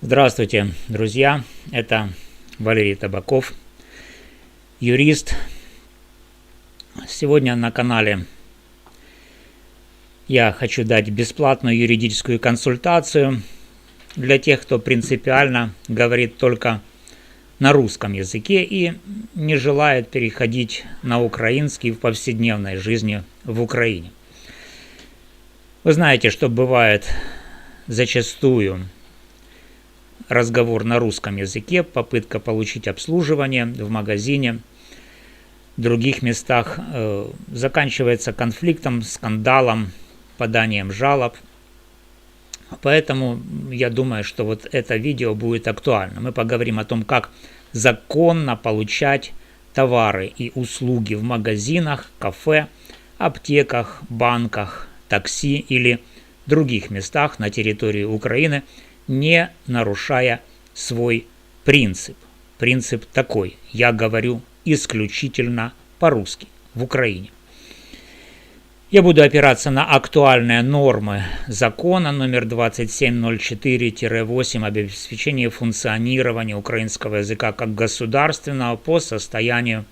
Здравствуйте, друзья! Это Валерий Табаков, юрист. Сегодня на канале я хочу дать бесплатную юридическую консультацию для тех, кто принципиально говорит только на русском языке и не желает переходить на украинский в повседневной жизни в Украине. Вы знаете, что бывает зачастую разговор на русском языке, попытка получить обслуживание в магазине, в других местах заканчивается конфликтом, скандалом, поданием жалоб. Поэтому я думаю, что вот это видео будет актуально. Мы поговорим о том, как законно получать товары и услуги в магазинах, кафе, аптеках, банках, такси или других местах на территории Украины, не нарушая свой принцип. Принцип такой: я говорю исключительно по-русски в Украине. Я буду опираться на актуальные нормы закона номер 2704-8 об обеспечении функционирования украинского языка как государственного по состоянию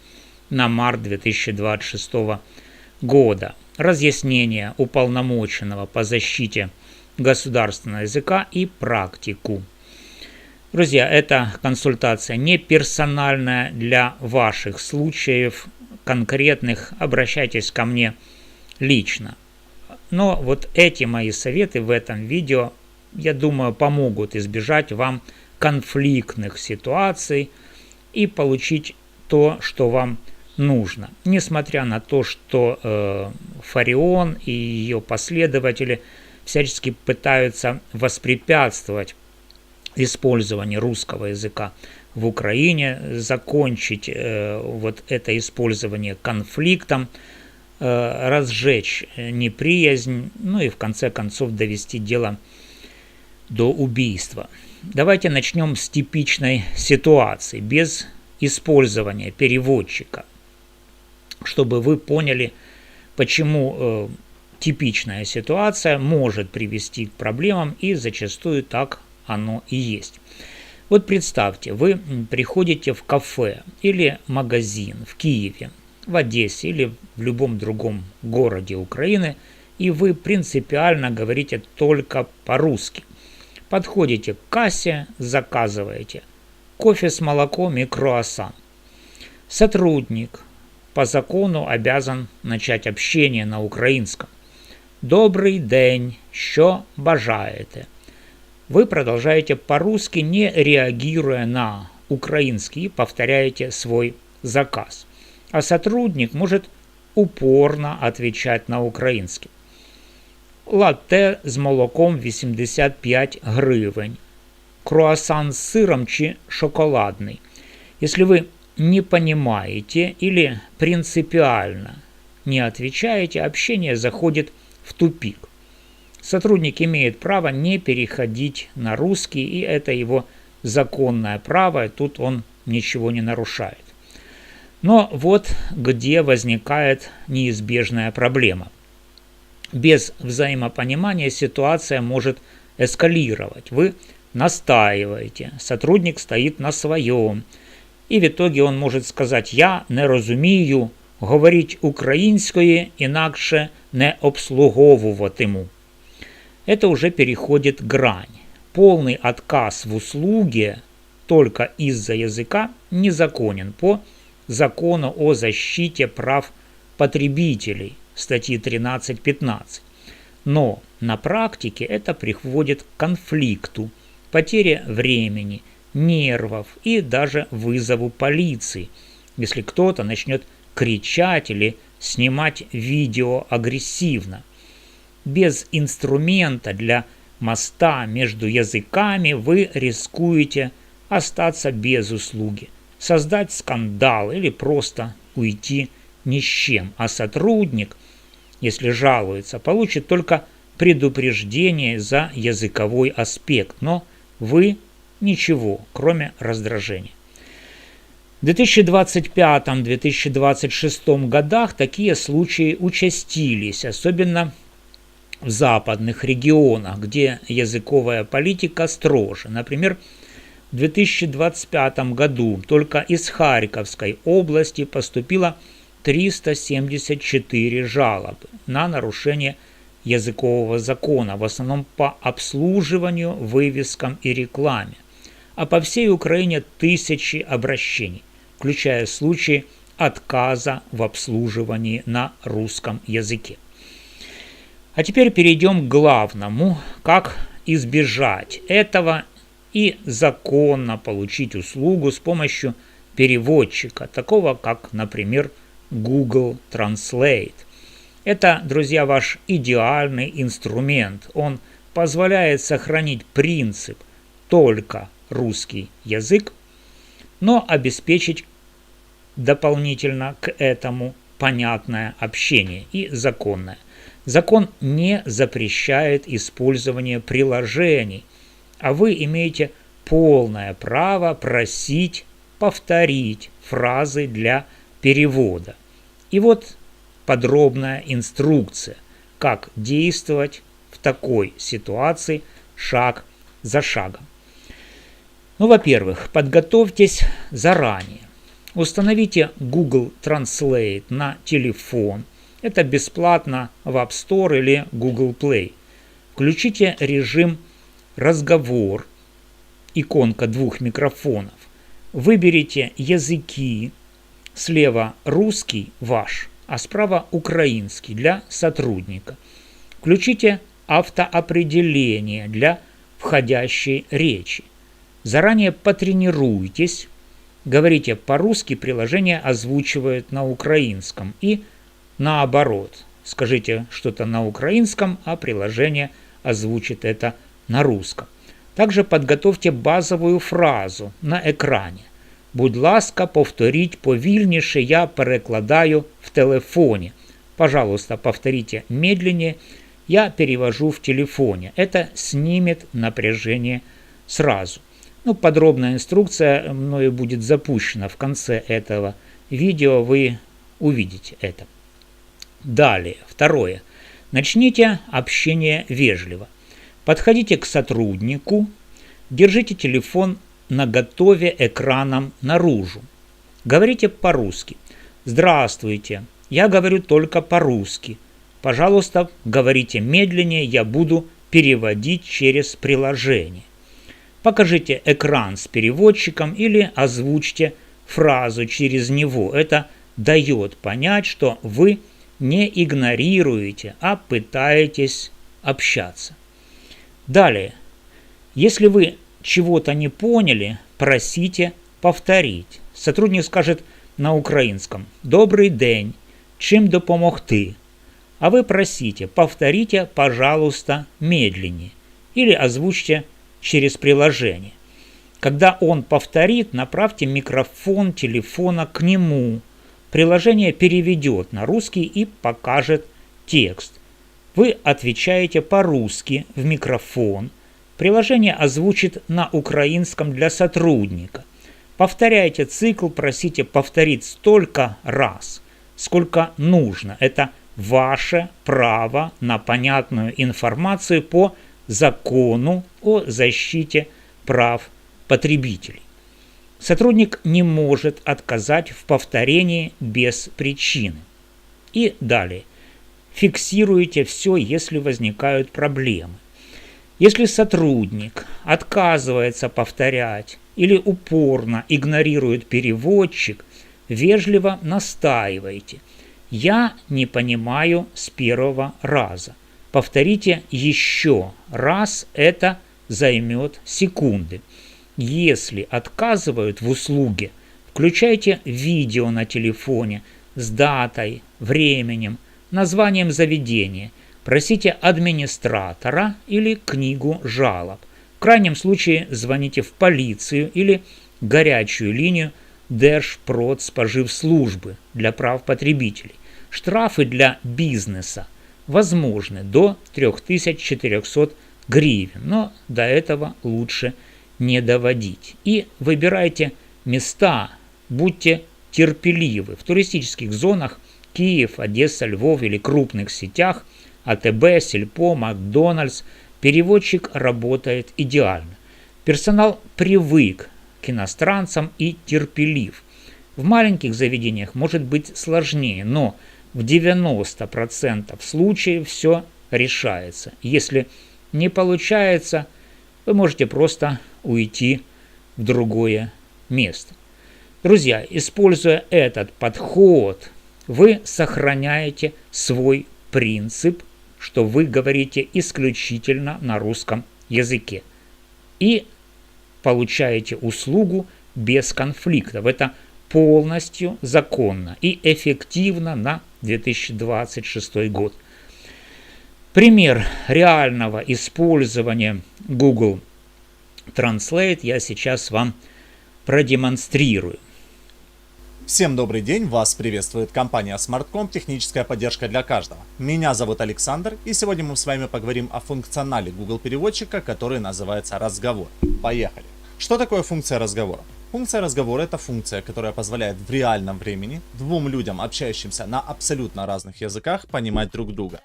на март 2026 года. Разъяснение уполномоченного по защите государственного языка и практику. Друзья, эта консультация не персональная для ваших случаев конкретных. Обращайтесь ко мне лично. Но вот эти мои советы в этом видео, я думаю, помогут избежать вам конфликтных ситуаций и получить то, что вам нужно. Несмотря на то, что Фарион и ее последователи всячески пытаются воспрепятствовать использованию русского языка в Украине, закончить вот это использование конфликтом, разжечь неприязнь, ну и в конце концов довести дело до убийства. Давайте начнем с типичной ситуации, без использования переводчика, чтобы вы поняли, почему типичная ситуация может привести к проблемам, и зачастую так оно и есть. Вот представьте, вы приходите в кафе или магазин в Киеве, в Одессе или в любом другом городе Украины, и вы принципиально говорите только по-русски. Подходите к кассе, заказываете кофе с молоком и круассан. Сотрудник по закону обязан начать общение на українському. «Добрий день, що бажаєте?» Вы продолжаете по-русски, не реагируя на украинский, повторяете свой заказ. А сотрудник может упорно отвечать на украинский. Латте з молоком 85 гривень. Круассан с сыром чи шоколадный. Если вы не понимаете или принципиально не отвечаете, общение заходит в тупик. Сотрудник имеет право не переходить на русский, и это его законное право, и тут он ничего не нарушает. Но вот где возникает неизбежная проблема. Без взаимопонимания ситуация может эскалировать. Вы настаиваете, сотрудник стоит на своем, і в итоге он может сказать: «Я не розумію, говорить українською, інакше не обслуговуватиму». Это уже переходит грань. Полный отказ в услуге только из-за языка незаконен по закону о защите прав потребителей, статьи 13-15. Но на практике это приводит к конфликту, потере времени, нервов и даже вызову полиции, если кто-то начнет кричать или снимать видео агрессивно. Без инструмента для моста между языками вы рискуете остаться без услуги, создать скандал или просто уйти ни с чем. А сотрудник, если жалуется, получит только предупреждение за языковой аспект, но вы ничего, кроме раздражения. В 2025-2026 годах такие случаи участились, особенно в западных регионах, где языковая политика строже. Например, в 2025 году только из Харьковской области поступило 374 жалобы на нарушение языкового закона, в основном по обслуживанию, вывескам и рекламе. А по всей Украине тысячи обращений, включая случаи отказа в обслуживании на русском языке. А теперь перейдем к главному, как избежать этого и законно получить услугу с помощью переводчика, такого как, например, Google Translate. Это, друзья, ваш идеальный инструмент. Он позволяет сохранить принцип только русский язык, но обеспечить дополнительно к этому понятное общение и законное. Закон не запрещает использование приложений, а вы имеете полное право просить повторить фразы для перевода. И вот подробная инструкция, как действовать в такой ситуации шаг за шагом. Во-первых, подготовьтесь заранее. Установите Google Translate на телефон. Это бесплатно в App Store или Google Play. Включите режим «Разговор», иконка двух микрофонов. Выберите языки. Слева русский ваш, а справа украинский для сотрудника. Включите автоопределение для входящей речи. Заранее потренируйтесь. Говорите по-русски, приложение озвучивает на украинском. И наоборот. Скажите что-то на украинском, а приложение озвучит это на русском. Также подготовьте базовую фразу на екрані. Будь ласка, повторіть повільніше, я перекладаю в телефоне. Пожалуйста, повторите медленнее, я перевожу в телефоне. Это снимет напряжение сразу. Подробная инструкция мною будет запущена в конце этого видео, вы увидите это. Далее, второе. Начните общение вежливо. Подходите к сотруднику, держите телефон наготове экраном наружу. Говорите по-русски. Здравствуйте, я говорю только по-русски. Пожалуйста, говорите медленнее, я буду переводить через приложение. Покажите экран с переводчиком или озвучьте фразу через него. Это дает понять, что вы не игнорируете, а пытаетесь общаться. Далее, если вы чего-то не поняли, просите повторить. Сотрудник скажет на украинском «Добрый день, чим допомогти?» А вы просите «Повторите, пожалуйста, медленнее» или озвучьте через приложение. Когда он повторит, направьте микрофон телефона к нему. Приложение переведет на русский и покажет текст. Вы отвечаете по-русски в микрофон. Приложение озвучит на украинском для сотрудника. Повторяйте цикл, просите повторить столько раз, сколько нужно. Это ваше право на понятную информацию по закону о защите прав потребителей. Сотрудник не может отказать в повторении без причины. И далее. Фиксируйте все, если возникают проблемы. Если сотрудник отказывается повторять или упорно игнорирует переводчик, вежливо настаивайте. Я не понимаю с первого раза. Повторите еще раз, это займет секунды. Если отказывают в услуге, включайте видео на телефоне с датой, временем, названием заведения. Просите администратора или книгу жалоб. В крайнем случае звоните в полицию или горячую линию Держпродспоживслужбы для прав потребителей. Штрафы для бизнеса возможны до 3400 гривен, но до этого лучше не доводить. И выбирайте места, будьте терпеливы. В туристических зонах Киев, Одесса, Львов или крупных сетях АТБ, Сельпо, Макдональдс, переводчик работает идеально. Персонал привык к иностранцам и терпелив. В маленьких заведениях может быть сложнее, но в 90% случаев все решается. Если не получается, вы можете просто уйти в другое место. Друзья, используя этот подход, вы сохраняете свой принцип, что вы говорите исключительно на русском языке и получаете услугу без конфликтов. Это полностью законно и эффективно на 2026 год. Пример реального использования Google Translate я сейчас вам продемонстрирую. Всем добрый день, вас приветствует компания Smartcom, техническая поддержка для каждого. Меня зовут Александр, и сегодня мы с вами поговорим о функционале Google переводчика, который называется «Разговор». Поехали! Что такое функция разговора? Функция разговора — это функция, которая позволяет в реальном времени двум людям, общающимся на абсолютно разных языках, понимать друг друга.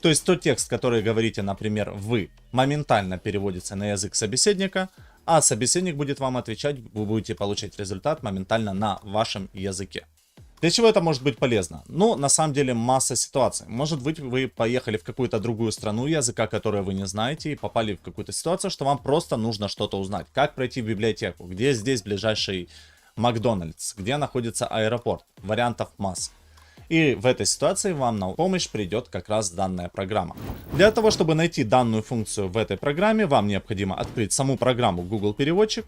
То есть тот текст, который говорите, например, вы, моментально переводится на язык собеседника, а собеседник будет вам отвечать, вы будете получать результат моментально на вашем языке. Для чего это может быть полезно? Ну, на самом деле, масса ситуаций. Может быть, вы поехали в какую-то другую страну, языка которой вы не знаете, и попали в какую-то ситуацию, что вам просто нужно что-то узнать. Как пройти в библиотеку, где здесь ближайший Макдональдс, где находится аэропорт. Вариантов масса. И в этой ситуации вам на помощь придет как раз данная программа. Для того, чтобы найти данную функцию в этой программе, вам необходимо открыть саму программу Google Переводчик.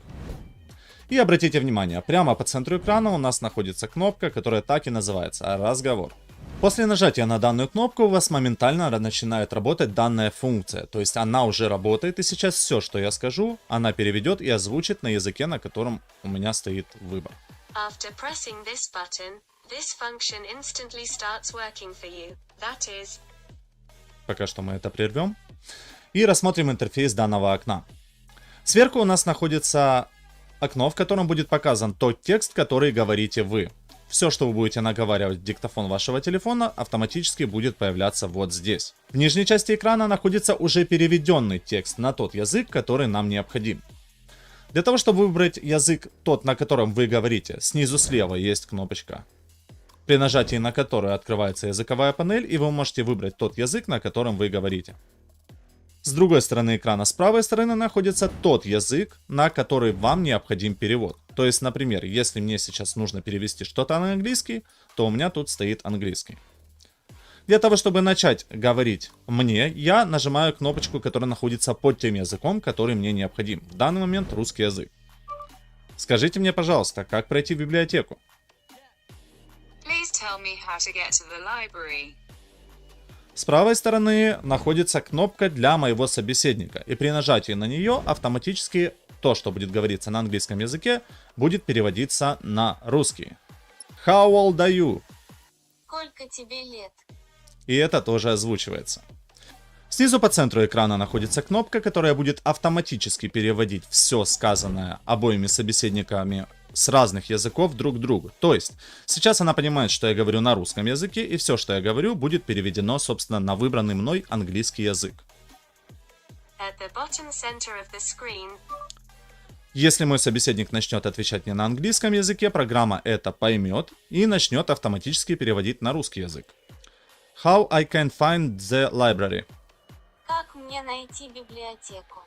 И обратите внимание, прямо по центру экрана у нас находится кнопка, которая так и называется «Разговор». После нажатия на данную кнопку у вас моментально начинает работать данная функция. То есть она уже работает, и сейчас все, что я скажу, она переведет и озвучит на языке, на котором у меня стоит выбор. This function instantly starts working for you. That is... Пока что мы это прервем. И рассмотрим интерфейс данного окна. Сверху у нас находится окно, в котором будет показан тот текст, который говорите вы. Все, что вы будете наговаривать в диктофон вашего телефона, автоматически будет появляться вот здесь. В нижней части экрана находится уже переведенный текст на тот язык, который нам необходим. Для того, чтобы выбрать язык тот, на котором вы говорите, снизу слева есть кнопочка, при нажатии на которую открывается языковая панель, и вы можете выбрать тот язык, на котором вы говорите. С другой стороны экрана, с правой стороны, находится тот язык, на который вам необходим перевод. То есть, например, если мне сейчас нужно перевести что-то на английский, то у меня тут стоит английский. Для того, чтобы начать говорить мне, я нажимаю кнопочку, которая находится под тем языком, который мне необходим. В данный момент русский язык. Скажите мне, пожалуйста, как пройти в библиотеку? Tell me how to get to the library. С правой стороны находится кнопка для моего собеседника, и при нажатии на нее автоматически то, что будет говориться на английском языке, будет переводиться на русский. How old are you? Сколько тебе лет? И это тоже озвучивается. Снизу по центру экрана находится кнопка, которая будет автоматически переводить все сказанное обоими собеседниками с разных языков друг к другу. То есть, сейчас она понимает, что я говорю на русском языке, и все, что я говорю, будет переведено, собственно, на выбранный мной английский язык. Если мой собеседник начнет отвечать мне на английском языке, программа это поймет и начнет автоматически переводить на русский язык. How I can find the library? Как мне найти библиотеку?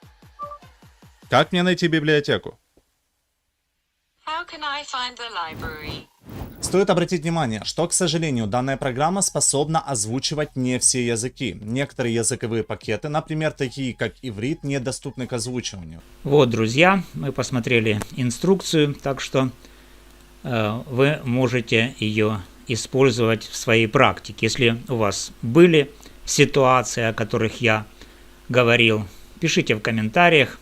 Как мне найти библиотеку? How can I find the library? Стоит обратить внимание, что, к сожалению, данная программа способна озвучивать не все языки. Некоторые языковые пакеты, например, такие как иврит, недоступны к озвучиванию. Вот, друзья, мы посмотрели инструкцию, так что вы можете ее использовать в своей практике. Если у вас были ситуации, о которых я говорил, пишите в комментариях,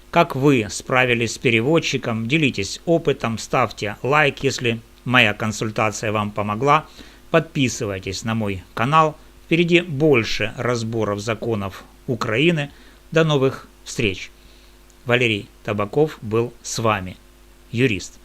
как вы справились с переводчиком, делитесь опытом, ставьте лайк, если моя консультация вам помогла, подписывайтесь на мой канал, впереди больше разборов законов Украины. До новых встреч! Валерий Табаков был с вами, юрист.